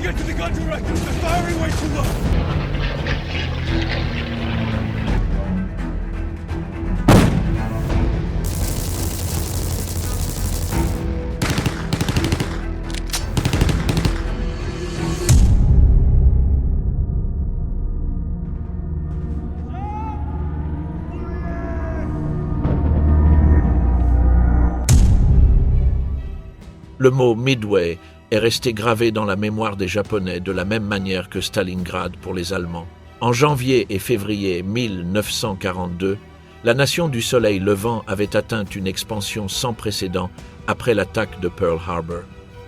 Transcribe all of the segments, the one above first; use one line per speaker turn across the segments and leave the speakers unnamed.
get to the gun directors, they're firing way too low.
Le mot Midway est resté gravé dans la mémoire des Japonais de la même manière que Stalingrad pour les Allemands. En janvier et février 1942, la nation du soleil levant avait atteint une expansion sans précédent après l'attaque de Pearl Harbor.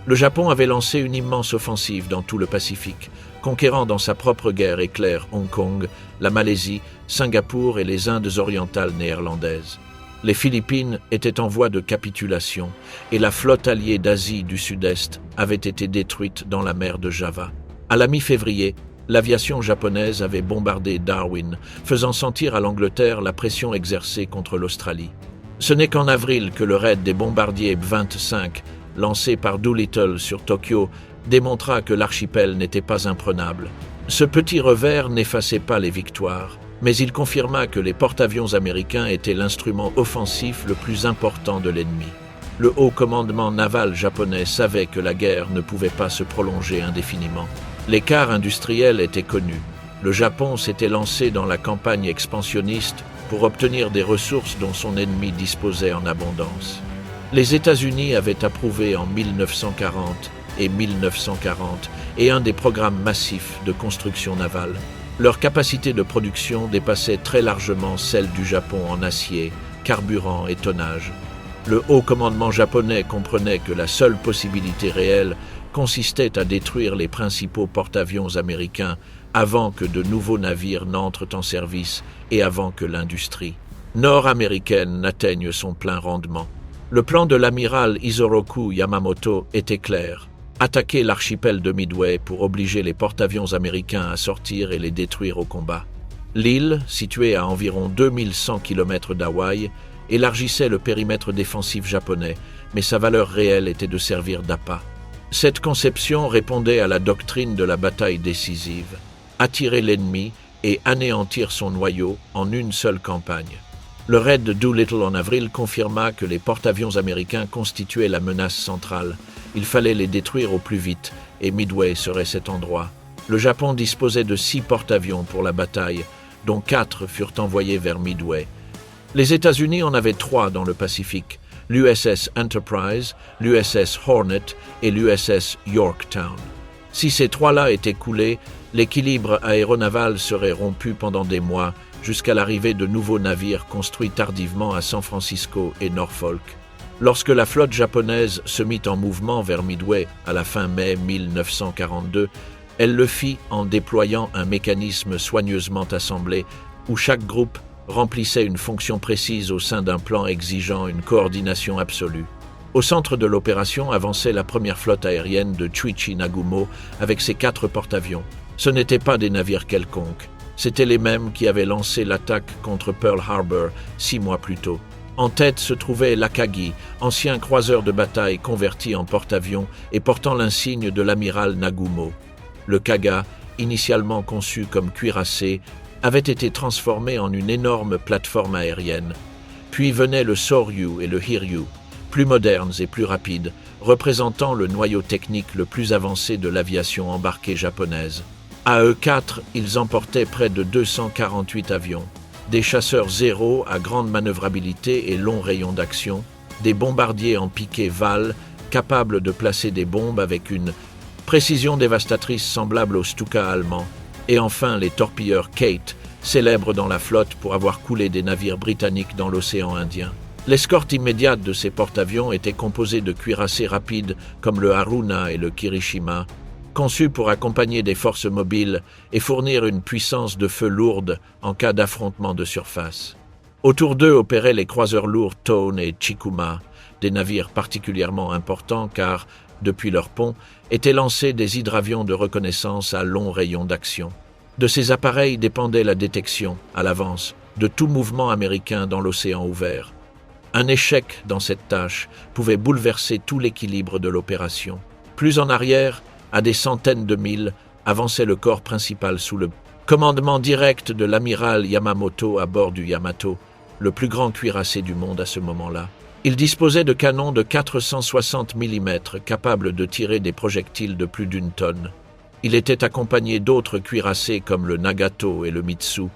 Le Japon avait lancé une immense offensive dans tout le Pacifique, conquérant dans sa propre guerre éclair Hong Kong, la Malaisie, Singapour et les Indes orientales néerlandaises. Les Philippines étaient en voie de capitulation et la flotte alliée d'Asie du Sud-Est avait été détruite dans la mer de Java. À la mi-février, l'aviation japonaise avait bombardé Darwin, faisant sentir à l'Angleterre la pression exercée contre l'Australie. Ce n'est qu'en avril que le raid des bombardiers B-25, lancé par Doolittle sur Tokyo, démontra que l'archipel n'était pas imprenable. Ce petit revers n'effaçait pas les victoires, mais il confirma que les porte-avions américains étaient l'instrument offensif le plus important de l'ennemi. Le haut commandement naval japonais savait que la guerre ne pouvait pas se prolonger indéfiniment. L'écart industriel était connu. Le Japon s'était lancé dans la campagne expansionniste pour obtenir des ressources dont son ennemi disposait en abondance. Les États-Unis avaient approuvé en 1940 et 1940 et un des programmes massifs de construction navale. Leur capacité de production dépassait très largement celle du Japon en acier, carburant et tonnage. Le haut commandement japonais comprenait que la seule possibilité réelle consistait à détruire les principaux porte-avions américains avant que de nouveaux navires n'entrent en service et avant que l'industrie nord-américaine n'atteigne son plein rendement. Le plan de l'amiral Isoroku Yamamoto était clair. Attaquer l'archipel de Midway pour obliger les porte-avions américains à sortir et les détruire au combat. L'île, située à environ 2100 km d'Hawaï, élargissait le périmètre défensif japonais, mais sa valeur réelle était de servir d'appât. Cette conception répondait à la doctrine de la bataille décisive, attirer l'ennemi et anéantir son noyau en une seule campagne. Le raid de Doolittle en avril confirma que les porte-avions américains constituaient la menace centrale. Il fallait les détruire au plus vite, et Midway serait cet endroit. Le Japon disposait de 6 porte-avions pour la bataille, dont 4 furent envoyés vers Midway. Les États-Unis en avaient 3 dans le Pacifique, l'USS Enterprise, l'USS Hornet et l'USS Yorktown. Si ces 3-là étaient coulés, l'équilibre aéronaval serait rompu pendant des mois, jusqu'à l'arrivée de nouveaux navires construits tardivement à San Francisco et Norfolk. Lorsque la flotte japonaise se mit en mouvement vers Midway à la fin mai 1942, elle le fit en déployant un mécanisme soigneusement assemblé où chaque groupe remplissait une fonction précise au sein d'un plan exigeant une coordination absolue. Au centre de l'opération avançait la première flotte aérienne de Chuichi Nagumo avec ses 4 porte-avions. Ce n'étaient pas des navires quelconques. C'étaient les mêmes qui avaient lancé l'attaque contre Pearl Harbor 6 mois plus tôt. En tête se trouvait l'Akagi, ancien croiseur de bataille converti en porte-avions et portant l'insigne de l'amiral Nagumo. Le Kaga, initialement conçu comme cuirassé, avait été transformé en une énorme plateforme aérienne. Puis venaient le Soryu et le Hiryu, plus modernes et plus rapides, représentant le noyau technique le plus avancé de l'aviation embarquée japonaise. À eux 4, ils emportaient près de 248 avions, des chasseurs Zéro à grande manœuvrabilité et long rayon d'action, des bombardiers en piqué Val capables de placer des bombes avec une précision dévastatrice semblable au Stuka allemand, et enfin les torpilleurs Kate, célèbres dans la flotte pour avoir coulé des navires britanniques dans l'océan Indien. L'escorte immédiate de ces porte-avions était composée de cuirassés rapides comme le Haruna et le Kirishima, conçus pour accompagner des forces mobiles et fournir une puissance de feu lourde en cas d'affrontement de surface. Autour d'eux opéraient les croiseurs lourds Tone et Chikuma, des navires particulièrement importants car, depuis leur pont, étaient lancés des hydravions de reconnaissance à long rayon d'action. De ces appareils dépendait la détection, à l'avance, de tout mouvement américain dans l'océan ouvert. Un échec dans cette tâche pouvait bouleverser tout l'équilibre de l'opération. Plus en arrière, À des centaines de milles, avançait le corps principal sous le commandement direct de l'amiral Yamamoto à bord du Yamato, le plus grand cuirassé du monde à ce moment-là. Il disposait de canons de 460 mm capables de tirer des projectiles de plus d'1 tonne. Il était accompagné d'autres cuirassés comme le Nagato et le Mitsu,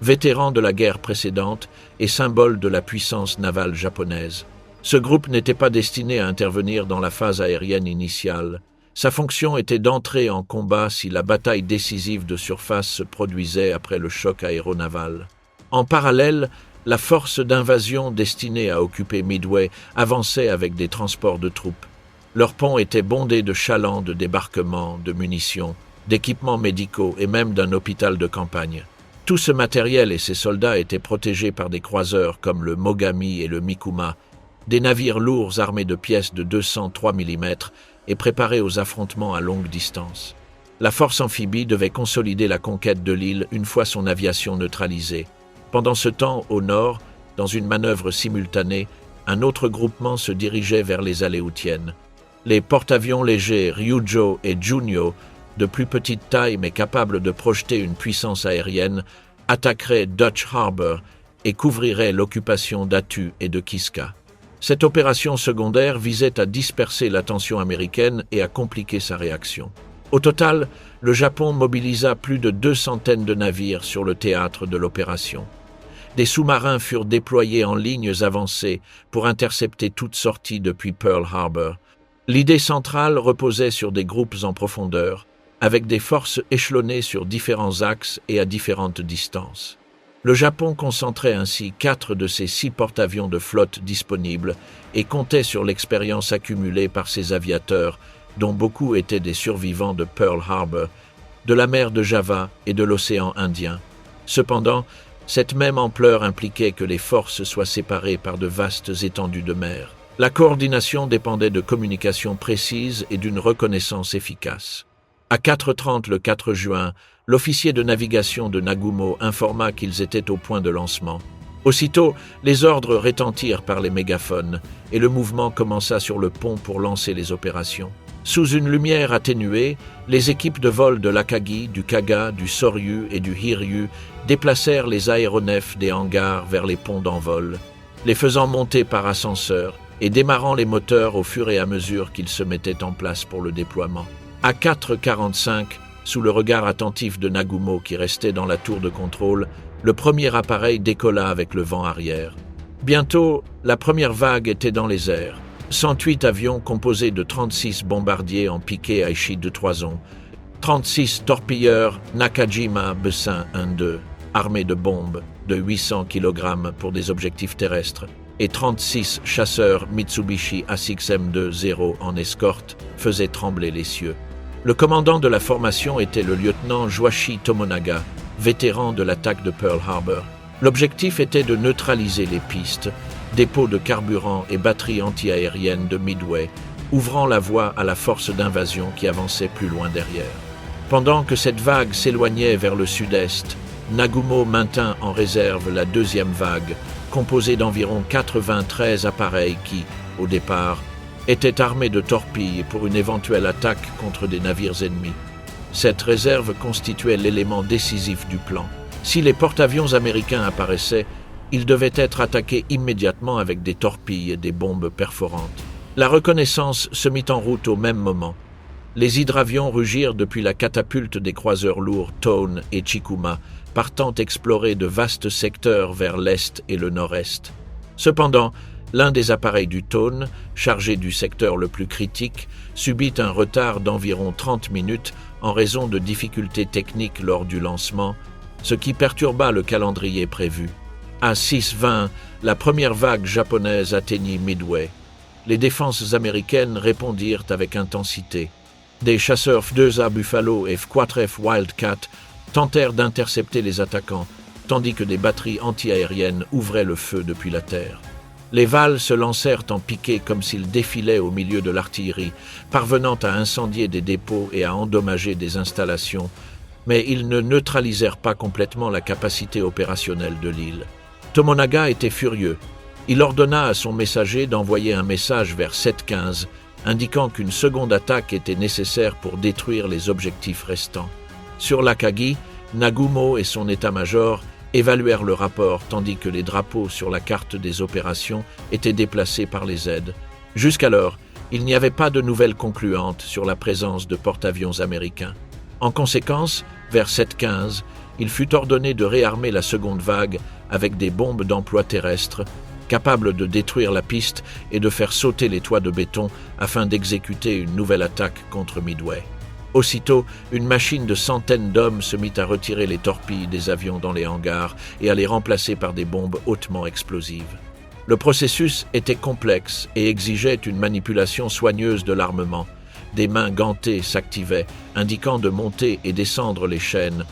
vétérans de la guerre précédente et symboles de la puissance navale japonaise. Ce groupe n'était pas destiné à intervenir dans la phase aérienne initiale. Sa fonction était d'entrer en combat si la bataille décisive de surface se produisait après le choc aéronaval. En parallèle, la force d'invasion destinée à occuper Midway avançait avec des transports de troupes. Leurs ponts étaient bondés de chalands de débarquement, de munitions, d'équipements médicaux et même d'un hôpital de campagne. Tout ce matériel et ses soldats étaient protégés par des croiseurs comme le Mogami et le Mikuma, des navires lourds armés de pièces de 203 mm et préparés aux affrontements à longue distance. La force amphibie devait consolider la conquête de l'île une fois son aviation neutralisée. Pendant ce temps, au nord, dans une manœuvre simultanée, un autre groupement se dirigeait vers les Aléoutiennes. Les porte-avions légers Ryujo et Junyo, de plus petite taille mais capables de projeter une puissance aérienne, attaqueraient Dutch Harbor et couvriraient l'occupation d'Attu et de Kiska. Cette opération secondaire visait à disperser l'attention américaine et à compliquer sa réaction. Au total, le Japon mobilisa plus de 200 de navires sur le théâtre de l'opération. Des sous-marins furent déployés en lignes avancées pour intercepter toute sortie depuis Pearl Harbor. L'idée centrale reposait sur des groupes en profondeur, avec des forces échelonnées sur différents axes et à différentes distances. Le Japon concentrait ainsi 4 de ses 6 porte-avions de flotte disponibles et comptait sur l'expérience accumulée par ses aviateurs, dont beaucoup étaient des survivants de Pearl Harbor, de la mer de Java et de l'océan Indien. Cependant, cette même ampleur impliquait que les forces soient séparées par de vastes étendues de mer. La coordination dépendait de communications précises et d'une reconnaissance efficace. À 4h30 le 4 juin, l'officier de navigation de Nagumo informa qu'ils étaient au point de lancement. Aussitôt, les ordres retentirent par les mégaphones et le mouvement commença sur le pont pour lancer les opérations. Sous une lumière atténuée, les équipes de vol de l'Akagi, du Kaga, du Soryu et du Hiryu déplacèrent les aéronefs des hangars vers les ponts d'envol, les faisant monter par ascenseur et démarrant les moteurs au fur et à mesure qu'ils se mettaient en place pour le déploiement. À 4h45, sous le regard attentif de Nagumo qui restait dans la tour de contrôle, le premier appareil décolla avec le vent arrière. Bientôt, la première vague était dans les airs. 108 avions composés de 36 bombardiers en piqué Aichi de Toison, 36 torpilleurs Nakajima Bessin 1-2, armés de bombes de 800 kg pour des objectifs terrestres, et 36 chasseurs Mitsubishi A6M2-0 en escorte faisaient trembler les cieux. Le commandant de la formation était le lieutenant Joachi Tomonaga, vétéran de l'attaque de Pearl Harbor. L'objectif était de neutraliser les pistes, dépôts de carburant et batteries antiaériennes de Midway, ouvrant la voie à la force d'invasion qui avançait plus loin derrière. Pendant que cette vague s'éloignait vers le sud-est, Nagumo maintint en réserve la deuxième vague, composée d'environ 93 appareils qui, au départ, étaient armés de torpilles pour une éventuelle attaque contre des navires ennemis. Cette réserve constituait l'élément décisif du plan. Si les porte-avions américains apparaissaient, ils devaient être attaqués immédiatement avec des torpilles et des bombes perforantes. La reconnaissance se mit en route au même moment. Les hydravions rugirent depuis la catapulte des croiseurs lourds Tone et Chikuma, partant explorer de vastes secteurs vers l'est et le nord-est. Cependant, l'un des appareils du Tone, chargé du secteur le plus critique, subit un retard d'environ 30 minutes en raison de difficultés techniques lors du lancement, ce qui perturba le calendrier prévu. À 6h20, la première vague japonaise atteignit Midway. Les défenses américaines répondirent avec intensité. Des chasseurs F-2A Buffalo et F-4F Wildcat tentèrent d'intercepter les attaquants, tandis que des batteries antiaériennes ouvraient le feu depuis la terre. Les VAL se lancèrent en piqué comme s'ils défilaient au milieu de l'artillerie, parvenant à incendier des dépôts et à endommager des installations, mais ils ne neutralisèrent pas complètement la capacité opérationnelle de l'île. Tomonaga était furieux. Il ordonna à son messager d'envoyer un message vers 7h15 indiquant qu'une seconde attaque était nécessaire pour détruire les objectifs restants. Sur l'Akagi, Nagumo et son état-major évaluèrent le rapport tandis que les drapeaux sur la carte des opérations étaient déplacés par les aides. Jusqu'alors, il n'y avait pas de nouvelles concluantes sur la présence de porte-avions américains. En conséquence, vers 7h15, il fut ordonné de réarmer la seconde vague avec des bombes d'emploi terrestre, capables de détruire la piste et de faire sauter les toits de béton afin d'exécuter une nouvelle attaque contre Midway. Aussitôt, une machine de centaines d'hommes se mit à retirer les torpilles des avions dans les hangars et à les remplacer par des bombes hautement explosives. Le processus était complexe et exigeait une manipulation soigneuse de l'armement. Des mains gantées s'activaient, indiquant de monter et descendre les chaînes,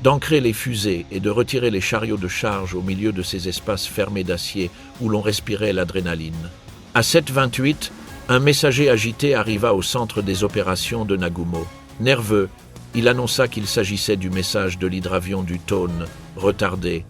d'ancrer les fusées et de retirer les chariots de charge au milieu de ces espaces fermés d'acier où l'on respirait l'adrénaline. À 7h28, un messager agité arriva au centre des opérations de Nagumo. Nerveux, il annonça qu'il s'agissait du message de l'hydravion du Tone, retardé.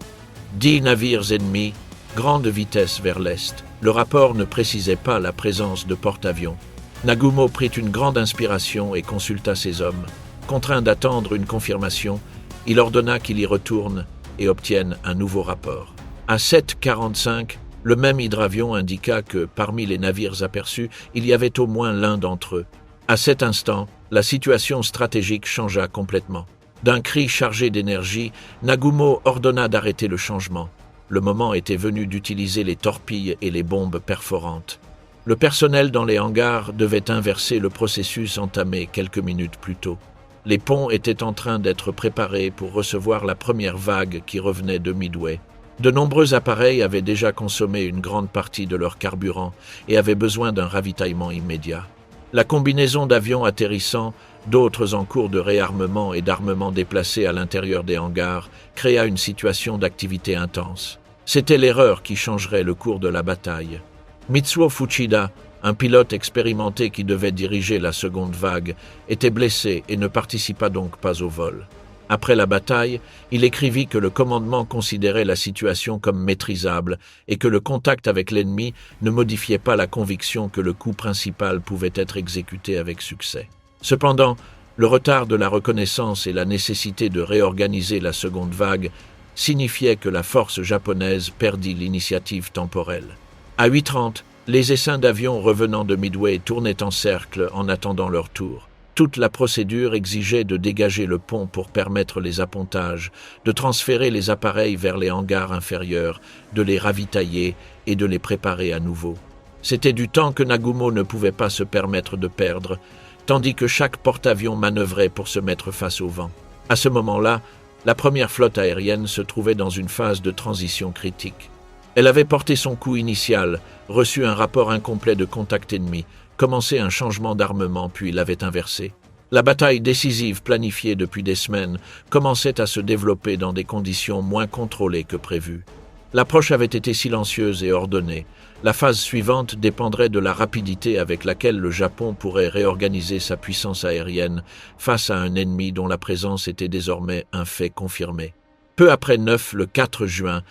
10 navires ennemis, grande vitesse vers l'est. Le rapport ne précisait pas la présence de porte-avions. Nagumo prit une grande inspiration et consulta ses hommes. Contraint d'attendre une confirmation, il ordonna qu'il y retourne et obtienne un nouveau rapport. À 7h45, le même hydravion indiqua que, parmi les navires aperçus, il y avait au moins l'un d'entre eux. À cet instant, la situation stratégique changea complètement. D'un cri chargé d'énergie, Nagumo ordonna d'arrêter le changement. Le moment était venu d'utiliser les torpilles et les bombes perforantes. Le personnel dans les hangars devait inverser le processus entamé quelques minutes plus tôt. Les ponts étaient en train d'être préparés pour recevoir la première vague qui revenait de Midway. De nombreux appareils avaient déjà consommé une grande partie de leur carburant et avaient besoin d'un ravitaillement immédiat. La combinaison d'avions atterrissant, d'autres en cours de réarmement et d'armement déplacés à l'intérieur des hangars, créa une situation d'activité intense. C'était l'erreur qui changerait le cours de la bataille. Mitsuo Fuchida, un pilote expérimenté qui devait diriger la seconde vague, était blessé et ne participa donc pas au vol. Après la bataille, il écrivit que le commandement considérait la situation comme maîtrisable et que le contact avec l'ennemi ne modifiait pas la conviction que le coup principal pouvait être exécuté avec succès. Cependant, le retard de la reconnaissance et la nécessité de réorganiser la seconde vague signifiaient que la force japonaise perdit l'initiative temporelle. À 8h30, les essaims d'avions revenant de Midway tournaient en cercle en attendant leur tour. Toute la procédure exigeait de dégager le pont pour permettre les appontages, de transférer les appareils vers les hangars inférieurs, de les ravitailler et de les préparer à nouveau. C'était du temps que Nagumo ne pouvait pas se permettre de perdre, tandis que chaque porte-avions manœuvrait pour se mettre face au vent. À ce moment-là, la première flotte aérienne se trouvait dans une phase de transition critique. Elle avait porté son coup initial, reçu un rapport incomplet de contact ennemi, commencé un changement d'armement puis l'avait inversé. La bataille décisive planifiée depuis des semaines commençait à se développer dans des conditions moins contrôlées que prévues. L'approche avait été silencieuse et ordonnée. La phase suivante dépendrait de la rapidité avec laquelle le Japon pourrait réorganiser sa puissance aérienne face à un ennemi dont la présence était désormais un fait confirmé. Peu après 9, le 4 juin,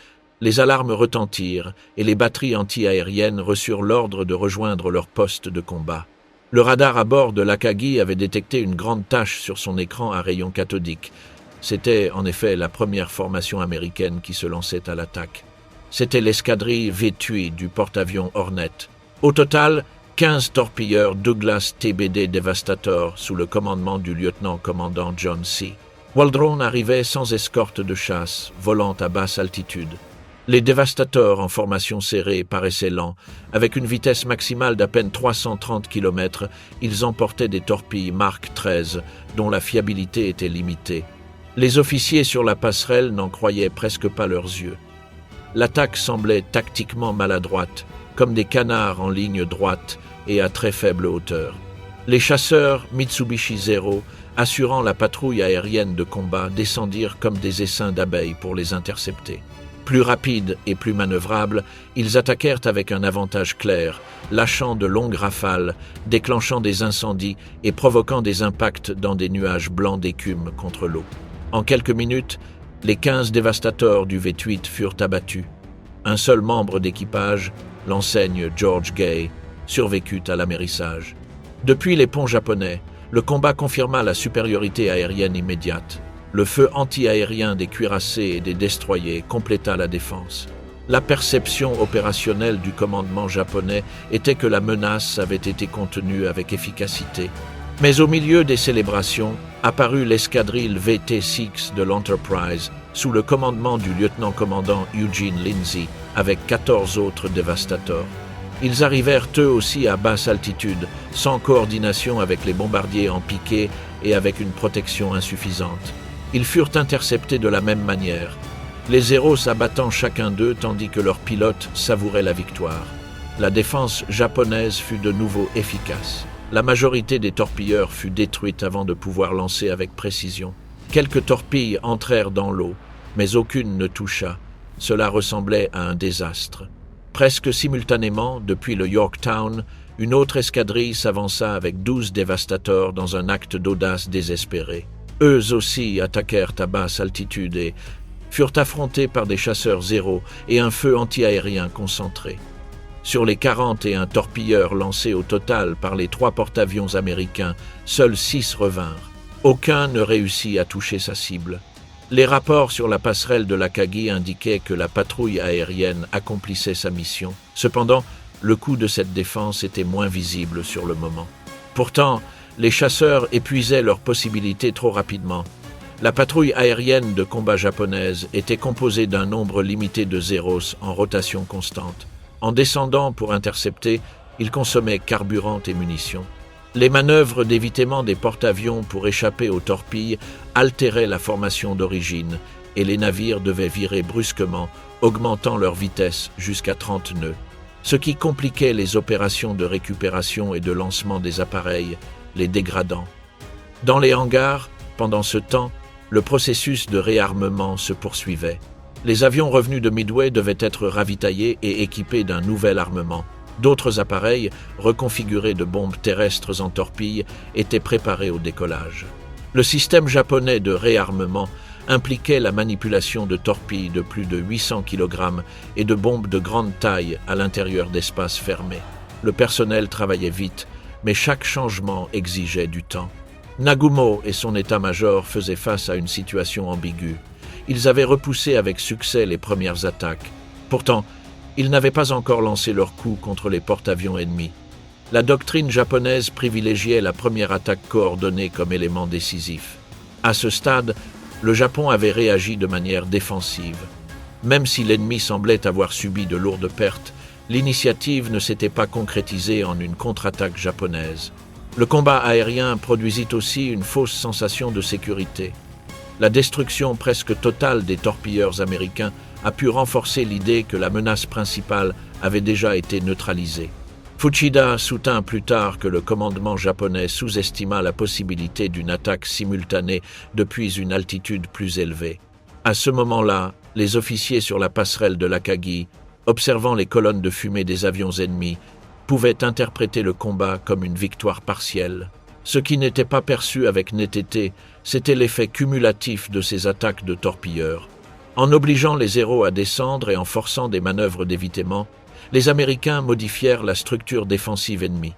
les alarmes retentirent et les batteries anti-aériennes reçurent l'ordre de rejoindre leur poste de combat. Le radar à bord de l'Akagi avait détecté une grande tache sur son écran à rayons cathodiques. C'était en effet la première formation américaine qui se lançait à l'attaque. C'était l'escadrille V-8 du porte-avions Hornet. Au total, 15 torpilleurs Douglas TBD Devastator sous le commandement du lieutenant-commandant John C. Waldron arrivait sans escorte de chasse, volant à basse altitude. Les Devastators en formation serrée paraissaient lents. Avec une vitesse maximale d'à peine 330 km, ils emportaient des torpilles Mark XIII, dont la fiabilité était limitée. Les officiers sur la passerelle n'en croyaient presque pas leurs yeux. L'attaque semblait tactiquement maladroite, comme des canards en ligne droite et à très faible hauteur. Les chasseurs Mitsubishi Zero, assurant la patrouille aérienne de combat, descendirent comme des essaims d'abeilles pour les intercepter. Plus rapides et plus manœuvrables, ils attaquèrent avec un avantage clair, lâchant de longues rafales, déclenchant des incendies et provoquant des impacts dans des nuages blancs d'écume contre l'eau. En quelques minutes, les 15 Devastators du V-8 furent abattus. Un seul membre d'équipage, l'enseigne George Gay, survécut à l'amérissage. Depuis les ponts japonais, le combat confirma la supériorité aérienne immédiate. Le feu anti-aérien des cuirassés et des destroyers compléta la défense. La perception opérationnelle du commandement japonais était que la menace avait été contenue avec efficacité. Mais au milieu des célébrations, apparut l'escadrille VT-6 de l'Enterprise, sous le commandement du lieutenant-commandant Eugene Lindsey, avec 14 autres dévastateurs. Ils arrivèrent eux aussi à basse altitude, sans coordination avec les bombardiers en piqué et avec une protection insuffisante. Ils furent interceptés de la même manière, les Zéros abattant chacun d'eux tandis que leurs pilotes savouraient la victoire. La défense japonaise fut de nouveau efficace. La majorité des torpilleurs fut détruite avant de pouvoir lancer avec précision. Quelques torpilles entrèrent dans l'eau, mais aucune ne toucha. Cela ressemblait à un désastre. Presque simultanément, depuis le Yorktown, une autre escadrille s'avança avec 12 dévastateurs dans un acte d'audace désespéré. Eux aussi attaquèrent à basse altitude et furent affrontés par des chasseurs Zéro et un feu anti-aérien concentré. Sur les 41 torpilleurs lancés au total par les 3 porte-avions américains, seuls 6 revinrent. Aucun ne réussit à toucher sa cible. Les rapports sur la passerelle de l'Akagi indiquaient que la patrouille aérienne accomplissait sa mission. Cependant, le coût de cette défense était moins visible sur le moment. Pourtant, les chasseurs épuisaient leurs possibilités trop rapidement. La patrouille aérienne de combat japonaise était composée d'un nombre limité de Zéros en rotation constante. En descendant pour intercepter, ils consommaient carburant et munitions. Les manœuvres d'évitement des porte-avions pour échapper aux torpilles altéraient la formation d'origine et les navires devaient virer brusquement, augmentant leur vitesse jusqu'à 30 nœuds, ce qui compliquait les opérations de récupération et de lancement des appareils, les dégradant. Dans les hangars, pendant ce temps, le processus de réarmement se poursuivait. Les avions revenus de Midway devaient être ravitaillés et équipés d'un nouvel armement. D'autres appareils, reconfigurés de bombes terrestres en torpilles, étaient préparés au décollage. Le système japonais de réarmement impliquait la manipulation de torpilles de plus de 800 kg et de bombes de grande taille à l'intérieur d'espaces fermés. Le personnel travaillait vite, mais chaque changement exigeait du temps. Nagumo et son état-major faisaient face à une situation ambiguë. Ils avaient repoussé avec succès les premières attaques. Pourtant, ils n'avaient pas encore lancé leur coup contre les porte-avions ennemis. La doctrine japonaise privilégiait la première attaque coordonnée comme élément décisif. À ce stade, le Japon avait réagi de manière défensive. Même si l'ennemi semblait avoir subi de lourdes pertes, l'initiative ne s'était pas concrétisée en une contre-attaque japonaise. Le combat aérien produisit aussi une fausse sensation de sécurité. La destruction presque totale des torpilleurs américains a pu renforcer l'idée que la menace principale avait déjà été neutralisée. Fuchida soutint plus tard que le commandement japonais sous-estima la possibilité d'une attaque simultanée depuis une altitude plus élevée. À ce moment-là, les officiers sur la passerelle de l'Akagi, observant les colonnes de fumée des avions ennemis, pouvaient interpréter le combat comme une victoire partielle. Ce qui n'était pas perçu avec netteté, c'était l'effet cumulatif de ces attaques de torpilleurs. En obligeant les Zéros à descendre et en forçant des manœuvres d'évitement, les Américains modifièrent la structure défensive ennemie.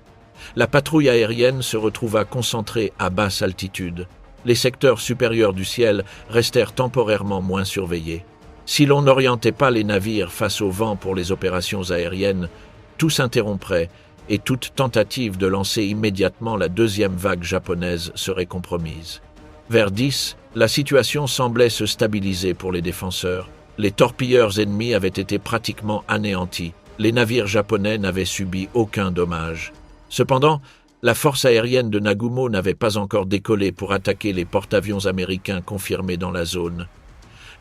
La patrouille aérienne se retrouva concentrée à basse altitude. Les secteurs supérieurs du ciel restèrent temporairement moins surveillés. Si l'on n'orientait pas les navires face au vent pour les opérations aériennes, tout s'interromprait et toute tentative de lancer immédiatement la deuxième vague japonaise serait compromise. Vers 10, la situation semblait se stabiliser pour les défenseurs. Les torpilleurs ennemis avaient été pratiquement anéantis. Les navires japonais n'avaient subi aucun dommage. Cependant, la force aérienne de Nagumo n'avait pas encore décollé pour attaquer les porte-avions américains confirmés dans la zone.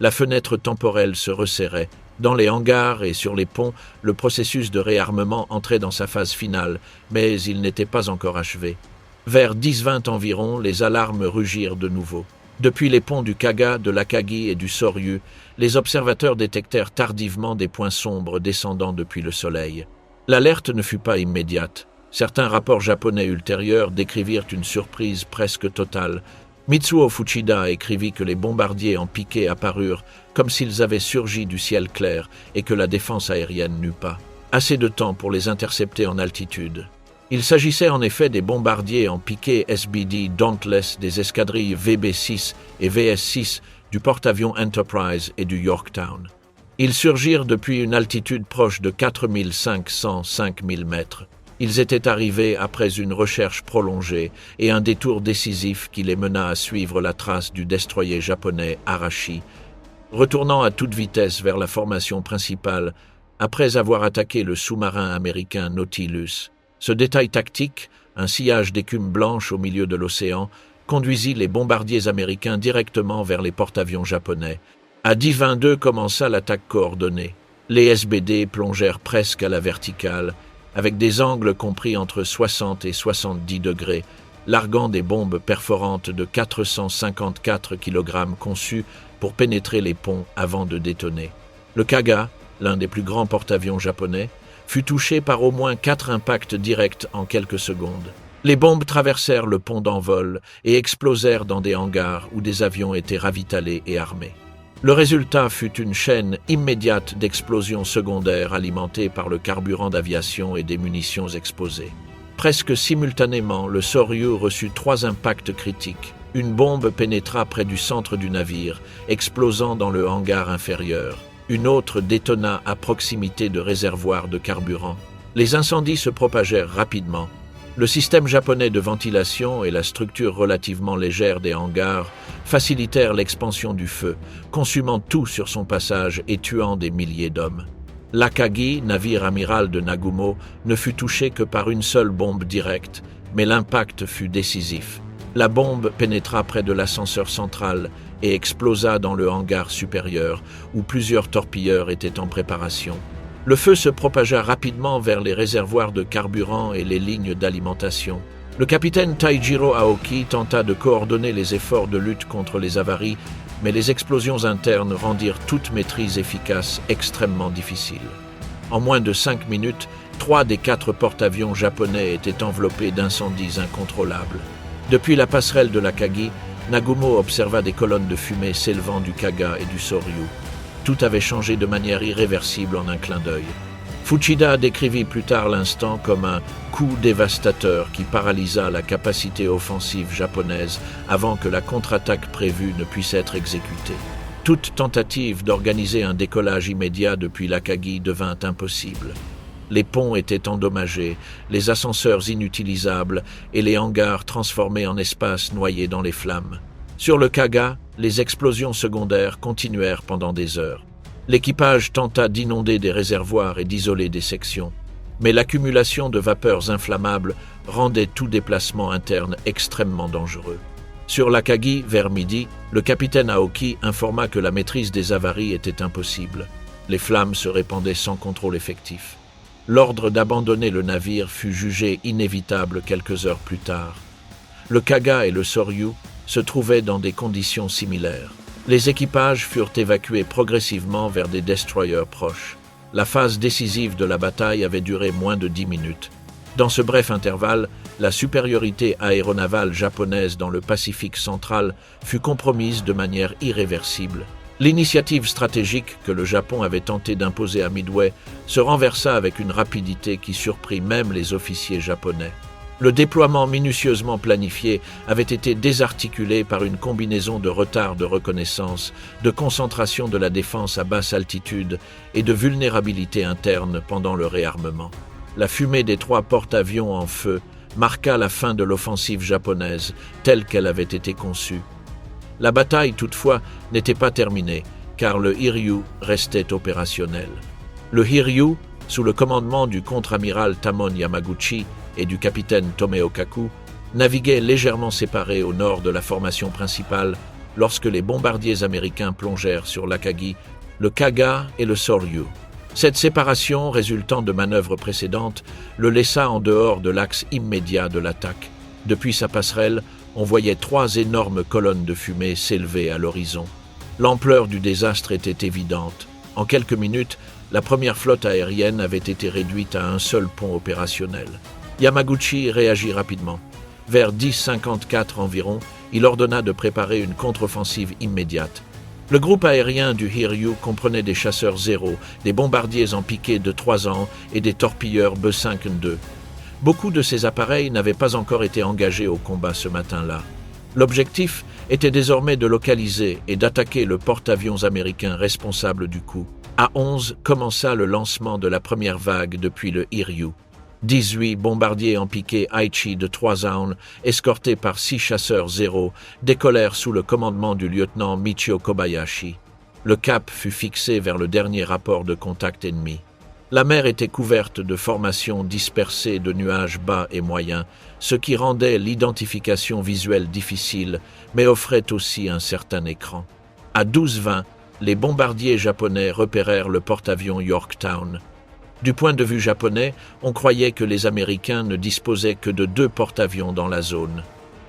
La fenêtre temporelle se resserrait. Dans les hangars et sur les ponts, le processus de réarmement entrait dans sa phase finale, mais il n'était pas encore achevé. Vers 10-20 environ, les alarmes rugirent de nouveau. Depuis les ponts du Kaga, de l'Akagi et du Soryu, les observateurs détectèrent tardivement des points sombres descendant depuis le soleil. L'alerte ne fut pas immédiate. Certains rapports japonais ultérieurs décrivirent une surprise presque totale. Mitsuo Fuchida écrivit que les bombardiers en piqué apparurent comme s'ils avaient surgi du ciel clair et que la défense aérienne n'eut pas assez de temps pour les intercepter en altitude. Il s'agissait en effet des bombardiers en piqué SBD Dauntless des escadrilles VB-6 et VS-6 du porte-avions Enterprise et du Yorktown. Ils surgirent depuis une altitude proche de 4500-5000 mètres. Ils étaient arrivés après une recherche prolongée et un détour décisif qui les mena à suivre la trace du destroyer japonais Arashi, retournant à toute vitesse vers la formation principale après avoir attaqué le sous-marin américain Nautilus. Ce détail tactique, un sillage d'écume blanche au milieu de l'océan, conduisit les bombardiers américains directement vers les porte-avions japonais. À 10h22 commença l'attaque coordonnée. Les SBD plongèrent presque à la verticale, avec des angles compris entre 60 et 70 degrés, larguant des bombes perforantes de 454 kg conçues pour pénétrer les ponts avant de détonner. Le Kaga, l'un des plus grands porte-avions japonais, fut touché par au moins 4 impacts directs en quelques secondes. Les bombes traversèrent le pont d'envol et explosèrent dans des hangars où des avions étaient ravitaillés et armés. Le résultat fut une chaîne immédiate d'explosions secondaires alimentées par le carburant d'aviation et des munitions exposées. Presque simultanément, le Soryu reçut 3 impacts critiques. Une bombe pénétra près du centre du navire, explosant dans le hangar inférieur. Une autre détonna à proximité de réservoirs de carburant. Les incendies se propagèrent rapidement. Le système japonais de ventilation et la structure relativement légère des hangars facilitèrent l'expansion du feu, consumant tout sur son passage et tuant des milliers d'hommes. L'Akagi, navire amiral de Nagumo, ne fut touché que par une seule bombe directe, mais l'impact fut décisif. La bombe pénétra près de l'ascenseur central et explosa dans le hangar supérieur, où plusieurs torpilleurs étaient en préparation. Le feu se propagea rapidement vers les réservoirs de carburant et les lignes d'alimentation. Le capitaine Taijiro Aoki tenta de coordonner les efforts de lutte contre les avaries, mais les explosions internes rendirent toute maîtrise efficace extrêmement difficile. En moins de 5 minutes, 3 des 4 porte-avions japonais étaient enveloppés d'incendies incontrôlables. Depuis la passerelle de l'Akagi, Nagumo observa des colonnes de fumée s'élevant du Kaga et du Soryu. Tout avait changé de manière irréversible en un clin d'œil. Fuchida décrivit plus tard l'instant comme un coup dévastateur qui paralysa la capacité offensive japonaise avant que la contre-attaque prévue ne puisse être exécutée. Toute tentative d'organiser un décollage immédiat depuis l'Akagi devint impossible. Les ponts étaient endommagés, les ascenseurs inutilisables et les hangars transformés en espaces noyés dans les flammes. Sur le Kaga, les explosions secondaires continuèrent pendant des heures. L'équipage tenta d'inonder des réservoirs et d'isoler des sections, mais l'accumulation de vapeurs inflammables rendait tout déplacement interne extrêmement dangereux. Sur l'Akagi, vers midi, le capitaine Aoki informa que la maîtrise des avaries était impossible. Les flammes se répandaient sans contrôle effectif. L'ordre d'abandonner le navire fut jugé inévitable quelques heures plus tard. Le Kaga et le Soryu se trouvaient dans des conditions similaires. Les équipages furent évacués progressivement vers des destroyers proches. La phase décisive de la bataille avait duré moins de 10 minutes. Dans ce bref intervalle, la supériorité aéronavale japonaise dans le Pacifique central fut compromise de manière irréversible. L'initiative stratégique que le Japon avait tenté d'imposer à Midway se renversa avec une rapidité qui surprit même les officiers japonais. Le déploiement minutieusement planifié avait été désarticulé par une combinaison de retards de reconnaissance, de concentration de la défense à basse altitude et de vulnérabilité interne pendant le réarmement. La fumée des 3 porte-avions en feu marqua la fin de l'offensive japonaise telle qu'elle avait été conçue. La bataille, toutefois, n'était pas terminée, car le Hiryu restait opérationnel. Le Hiryu, sous le commandement du contre-amiral Tamon Yamaguchi et du capitaine Tomeo Kaku, naviguait légèrement séparé au nord de la formation principale lorsque les bombardiers américains plongèrent sur l'Akagi, le Kaga et le Soryu. Cette séparation, résultant de manœuvres précédentes, le laissa en dehors de l'axe immédiat de l'attaque. Depuis sa passerelle, on voyait 3 énormes colonnes de fumée s'élever à l'horizon. L'ampleur du désastre était évidente. En quelques minutes, la première flotte aérienne avait été réduite à un seul pont opérationnel. Yamaguchi réagit rapidement. Vers 10h54 environ, il ordonna de préparer une contre-offensive immédiate. Le groupe aérien du Hiryu comprenait des chasseurs Zéro, des bombardiers en piqué de 3 ans et des torpilleurs B-52. Beaucoup de ces appareils n'avaient pas encore été engagés au combat ce matin-là. L'objectif était désormais de localiser et d'attaquer le porte-avions américain responsable du coup. À 11 commença le lancement de la première vague depuis le Hiryu. 18 bombardiers en piqué Aichi de 3 Zaun, escortés par 6 chasseurs Zero, décollèrent sous le commandement du lieutenant Michio Kobayashi. Le cap fut fixé vers le dernier rapport de contact ennemi. La mer était couverte de formations dispersées de nuages bas et moyens, ce qui rendait l'identification visuelle difficile, mais offrait aussi un certain écran. À 12h20, les bombardiers japonais repérèrent le porte-avions Yorktown. Du point de vue japonais, on croyait que les Américains ne disposaient que de 2 porte-avions dans la zone.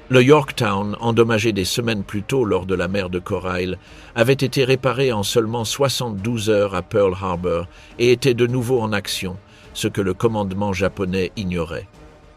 Le Yorktown, endommagé des semaines plus tôt lors de la mer de Corail, avait été réparé en seulement 72 heures à Pearl Harbor et était de nouveau en action, ce que le commandement japonais ignorait.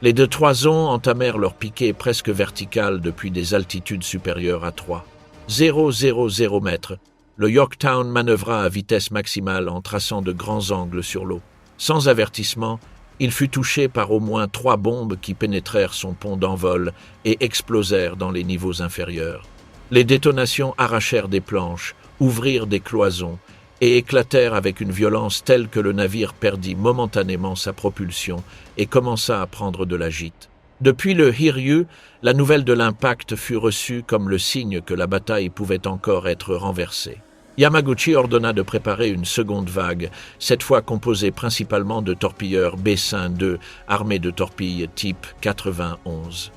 Les 2 toisons entamèrent leur piqué presque vertical depuis des altitudes supérieures à 3,000 mètres. Le Yorktown manœuvra à vitesse maximale en traçant de grands angles sur l'eau. Sans avertissement, il fut touché par au moins 3 bombes qui pénétrèrent son pont d'envol et explosèrent dans les niveaux inférieurs. Les détonations arrachèrent des planches, ouvrirent des cloisons et éclatèrent avec une violence telle que le navire perdit momentanément sa propulsion et commença à prendre de la gîte. Depuis le Hiryu, la nouvelle de l'impact fut reçue comme le signe que la bataille pouvait encore être renversée. Yamaguchi ordonna de préparer une seconde vague, cette fois composée principalement de torpilleurs B-52 armés de torpilles type 91.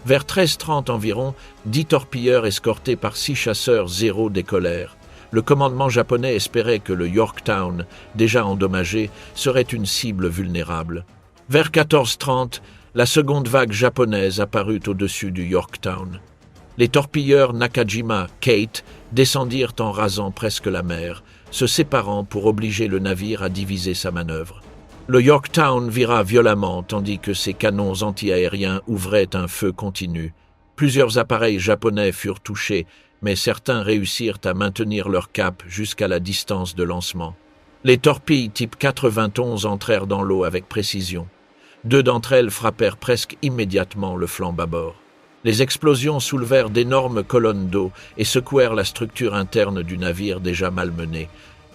Vers 13h30 environ, 10 torpilleurs escortés par 6 chasseurs Zero décollèrent. Le commandement japonais espérait que le Yorktown, déjà endommagé, serait une cible vulnérable. Vers 14h30, la seconde vague japonaise apparut au-dessus du Yorktown. Les torpilleurs Nakajima, Kate, descendirent en rasant presque la mer, se séparant pour obliger le navire à diviser sa manœuvre. Le Yorktown vira violemment tandis que ses canons anti-aériens ouvraient un feu continu. Plusieurs appareils japonais furent touchés, mais certains réussirent à maintenir leur cap jusqu'à la distance de lancement. Les torpilles type 91 entrèrent dans l'eau avec précision. 2 d'entre elles frappèrent presque immédiatement le flanc bâbord. Les explosions soulevèrent d'énormes colonnes d'eau et secouèrent la structure interne du navire déjà malmené.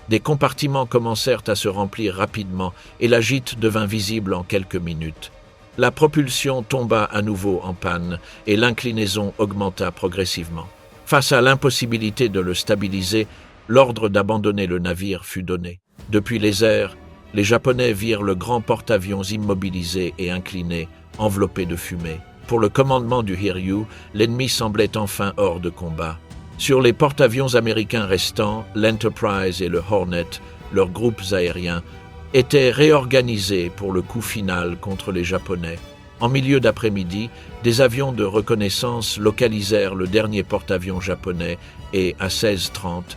Des compartiments commencèrent à se remplir rapidement et la gîte devint visible en quelques minutes. La propulsion tomba à nouveau en panne et l'inclinaison augmenta progressivement. Face à l'impossibilité de le stabiliser, l'ordre d'abandonner le navire fut donné. Depuis les airs, les Japonais virent le grand porte-avions immobilisé et incliné, enveloppé de fumée. Pour le commandement du Hiryu, l'ennemi semblait enfin hors de combat. Sur les porte-avions américains restants, l'Enterprise et le Hornet, leurs groupes aériens, étaient réorganisés pour le coup final contre les Japonais. En milieu d'après-midi, des avions de reconnaissance localisèrent le dernier porte-avions japonais et, à 16h30,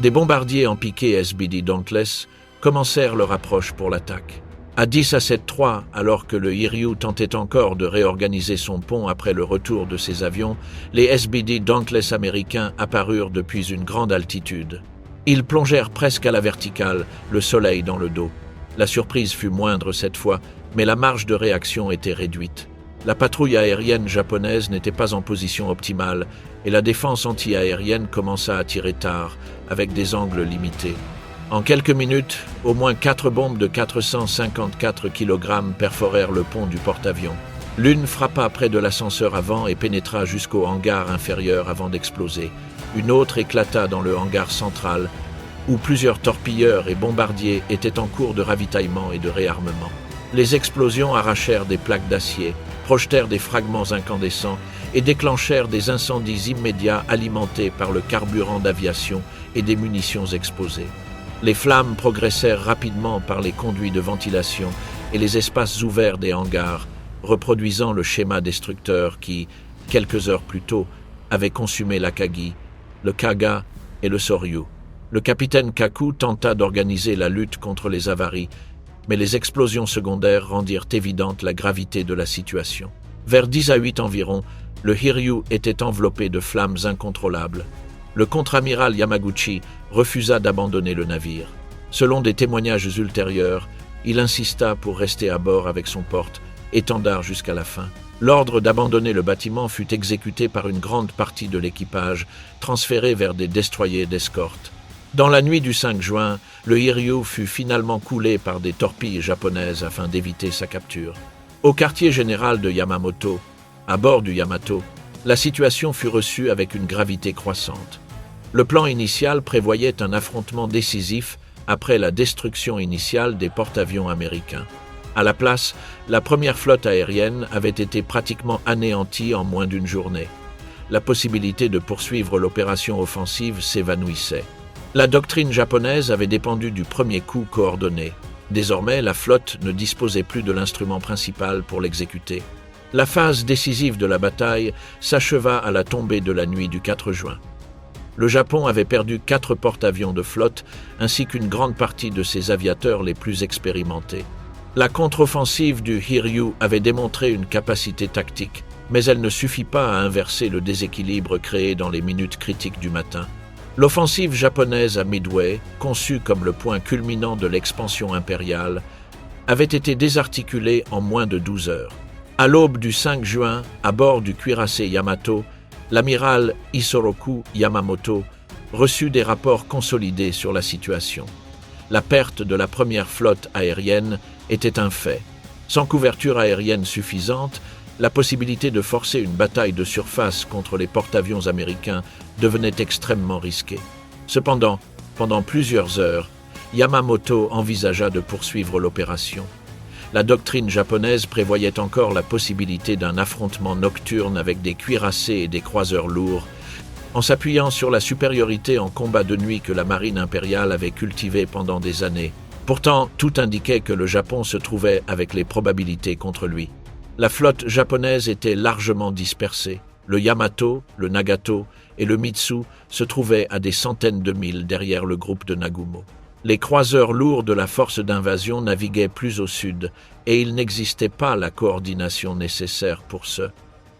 des bombardiers en piqué SBD Dauntless commencèrent leur approche pour l'attaque. À 10 à 7-3, alors que le Hiryu tentait encore de réorganiser son pont après le retour de ses avions, les SBD Dauntless américains apparurent depuis une grande altitude. Ils plongèrent presque à la verticale, le soleil dans le dos. La surprise fut moindre cette fois, mais la marge de réaction était réduite. La patrouille aérienne japonaise n'était pas en position optimale et la défense anti-aérienne commença à tirer tard, avec des angles limités. En quelques minutes, au moins 4 bombes de 454 kg perforèrent le pont du porte-avions. L'une frappa près de l'ascenseur avant et pénétra jusqu'au hangar inférieur avant d'exploser. Une autre éclata dans le hangar central, où plusieurs torpilleurs et bombardiers étaient en cours de ravitaillement et de réarmement. Les explosions arrachèrent des plaques d'acier, projetèrent des fragments incandescents et déclenchèrent des incendies immédiats alimentés par le carburant d'aviation et des munitions exposées. Les flammes progressèrent rapidement par les conduits de ventilation et les espaces ouverts des hangars, reproduisant le schéma destructeur qui, quelques heures plus tôt, avait consumé l'Akagi, le Kaga et le Soryu. Le capitaine Kaku tenta d'organiser la lutte contre les avaries, mais les explosions secondaires rendirent évidente la gravité de la situation. Vers 10 à 8 environ, le Hiryu était enveloppé de flammes incontrôlables. Le contre-amiral Yamaguchi refusa d'abandonner le navire. Selon des témoignages ultérieurs, il insista pour rester à bord avec son porte étendard jusqu'à la fin. L'ordre d'abandonner le bâtiment fut exécuté par une grande partie de l'équipage, transféré vers des destroyers d'escorte. Dans la nuit du 5 juin, le Hiryu fut finalement coulé par des torpilles japonaises afin d'éviter sa capture. Au quartier général de Yamamoto, à bord du Yamato, la situation fut reçue avec une gravité croissante. Le plan initial prévoyait un affrontement décisif après la destruction initiale des porte-avions américains. À la place, la première flotte aérienne avait été pratiquement anéantie en moins d'une journée. La possibilité de poursuivre l'opération offensive s'évanouissait. La doctrine japonaise avait dépendu du premier coup coordonné. Désormais, la flotte ne disposait plus de l'instrument principal pour l'exécuter. La phase décisive de la bataille s'acheva à la tombée de la nuit du 4 juin. Le Japon avait perdu 4 porte-avions de flotte ainsi qu'une grande partie de ses aviateurs les plus expérimentés. La contre-offensive du Hiryu avait démontré une capacité tactique, mais elle ne suffit pas à inverser le déséquilibre créé dans les minutes critiques du matin. L'offensive japonaise à Midway, conçue comme le point culminant de l'expansion impériale, avait été désarticulée en moins de 12 heures. À l'aube du 5 juin, à bord du cuirassé Yamato, l'amiral Isoroku Yamamoto reçut des rapports consolidés sur la situation. La perte de la première flotte aérienne était un fait. Sans couverture aérienne suffisante, la possibilité de forcer une bataille de surface contre les porte-avions américains devenait extrêmement risquée. Cependant, pendant plusieurs heures, Yamamoto envisagea de poursuivre l'opération. La doctrine japonaise prévoyait encore la possibilité d'un affrontement nocturne avec des cuirassés et des croiseurs lourds, en s'appuyant sur la supériorité en combat de nuit que la marine impériale avait cultivée pendant des années. Pourtant, tout indiquait que le Japon se trouvait avec les probabilités contre lui. La flotte japonaise était largement dispersée. Le Yamato, le Nagato et le Mitsu se trouvaient à des centaines de milles derrière le groupe de Nagumo. Les croiseurs lourds de la force d'invasion naviguaient plus au sud, et il n'existait pas la coordination nécessaire pour se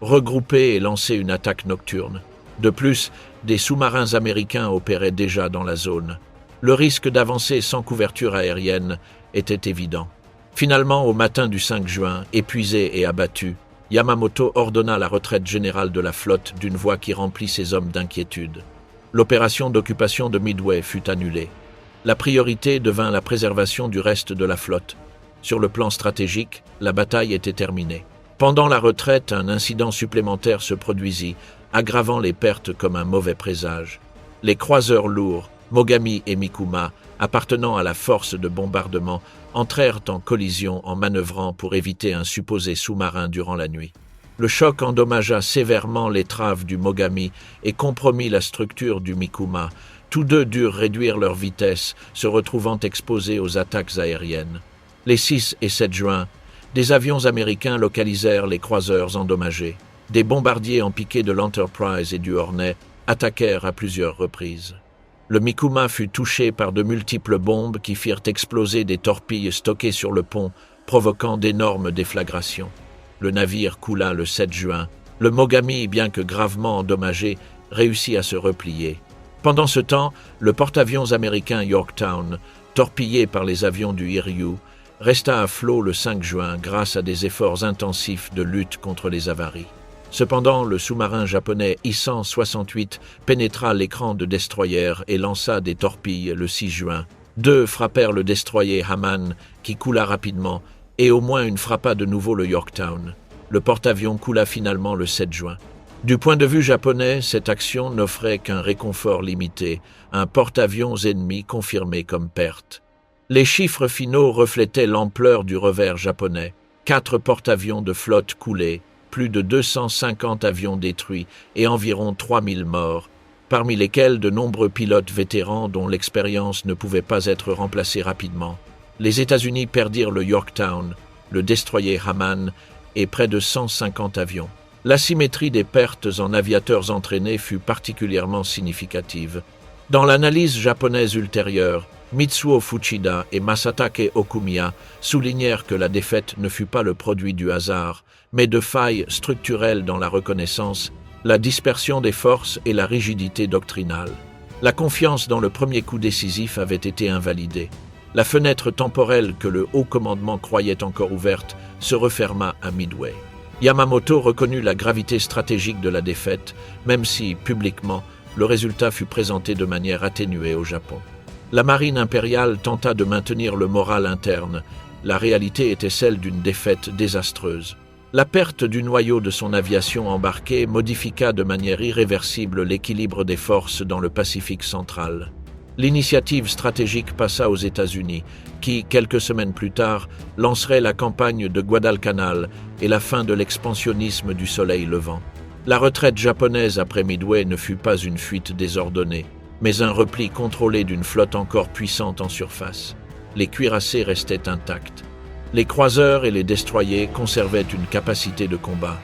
regrouper et lancer une attaque nocturne. De plus, des sous-marins américains opéraient déjà dans la zone. Le risque d'avancer sans couverture aérienne était évident. Finalement, au matin du 5 juin, épuisé et abattu, Yamamoto ordonna la retraite générale de la flotte d'une voix qui remplit ses hommes d'inquiétude. L'opération d'occupation de Midway fut annulée. La priorité devint la préservation du reste de la flotte. Sur le plan stratégique, la bataille était terminée. Pendant la retraite, un incident supplémentaire se produisit, aggravant les pertes comme un mauvais présage. Les croiseurs lourds, Mogami et Mikuma, appartenant à la force de bombardement, entrèrent en collision en manœuvrant pour éviter un supposé sous-marin durant la nuit. Le choc endommagea sévèrement l'étrave du Mogami et compromit la structure du Mikuma. Tous deux durent réduire leur vitesse, se retrouvant exposés aux attaques aériennes. Les 6 et 7 juin, des avions américains localisèrent les croiseurs endommagés. Des bombardiers en piqué de l'Enterprise et du Hornet attaquèrent à plusieurs reprises. Le Mikuma fut touché par de multiples bombes qui firent exploser des torpilles stockées sur le pont, provoquant d'énormes déflagrations. Le navire coula le 7 juin. Le Mogami, bien que gravement endommagé, réussit à se replier. Pendant ce temps, le porte-avions américain Yorktown, torpillé par les avions du Hiryu, resta à flot le 5 juin grâce à des efforts intensifs de lutte contre les avaries. Cependant, le sous-marin japonais I-168 pénétra l'écran de destroyer et lança des torpilles le 6 juin. 2 frappèrent le destroyer Haman, qui coula rapidement, et au moins une frappa de nouveau le Yorktown. Le porte-avions coula finalement le 7 juin. Du point de vue japonais, cette action n'offrait qu'un réconfort limité, un porte-avions ennemi confirmé comme perte. Les chiffres finaux reflétaient l'ampleur du revers japonais. 4 porte-avions de flotte coulés, plus de 250 avions détruits et environ 3000 morts, parmi lesquels de nombreux pilotes vétérans dont l'expérience ne pouvait pas être remplacée rapidement. Les États-Unis perdirent le Yorktown, le destroyer Haman et près de 150 avions. L'asymétrie des pertes en aviateurs entraînés fut particulièrement significative. Dans l'analyse japonaise ultérieure, Mitsuo Fuchida et Masatake Okumiya soulignèrent que la défaite ne fut pas le produit du hasard, mais de failles structurelles dans la reconnaissance, la dispersion des forces et la rigidité doctrinale. La confiance dans le premier coup décisif avait été invalidée. La fenêtre temporelle que le haut commandement croyait encore ouverte se referma à Midway. Yamamoto reconnut la gravité stratégique de la défaite, même si, publiquement, le résultat fut présenté de manière atténuée au Japon. La marine impériale tenta de maintenir le moral interne. La réalité était celle d'une défaite désastreuse. La perte du noyau de son aviation embarquée modifiqua de manière irréversible l'équilibre des forces dans le Pacifique central. L'initiative stratégique passa aux États-Unis, qui, quelques semaines plus tard, lancerait la campagne de Guadalcanal et la fin de l'expansionnisme du soleil levant. La retraite japonaise après Midway ne fut pas une fuite désordonnée, mais un repli contrôlé d'une flotte encore puissante en surface. Les cuirassés restaient intacts. Les croiseurs et les destroyers conservaient une capacité de combat.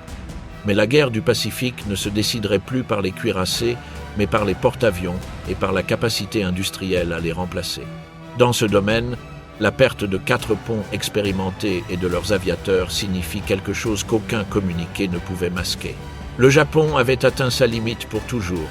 Mais la guerre du Pacifique ne se déciderait plus par les cuirassés, mais par les porte-avions et par la capacité industrielle à les remplacer. Dans ce domaine, la perte de 4 ponts expérimentés et de leurs aviateurs signifie quelque chose qu'aucun communiqué ne pouvait masquer. Le Japon avait atteint sa limite pour toujours,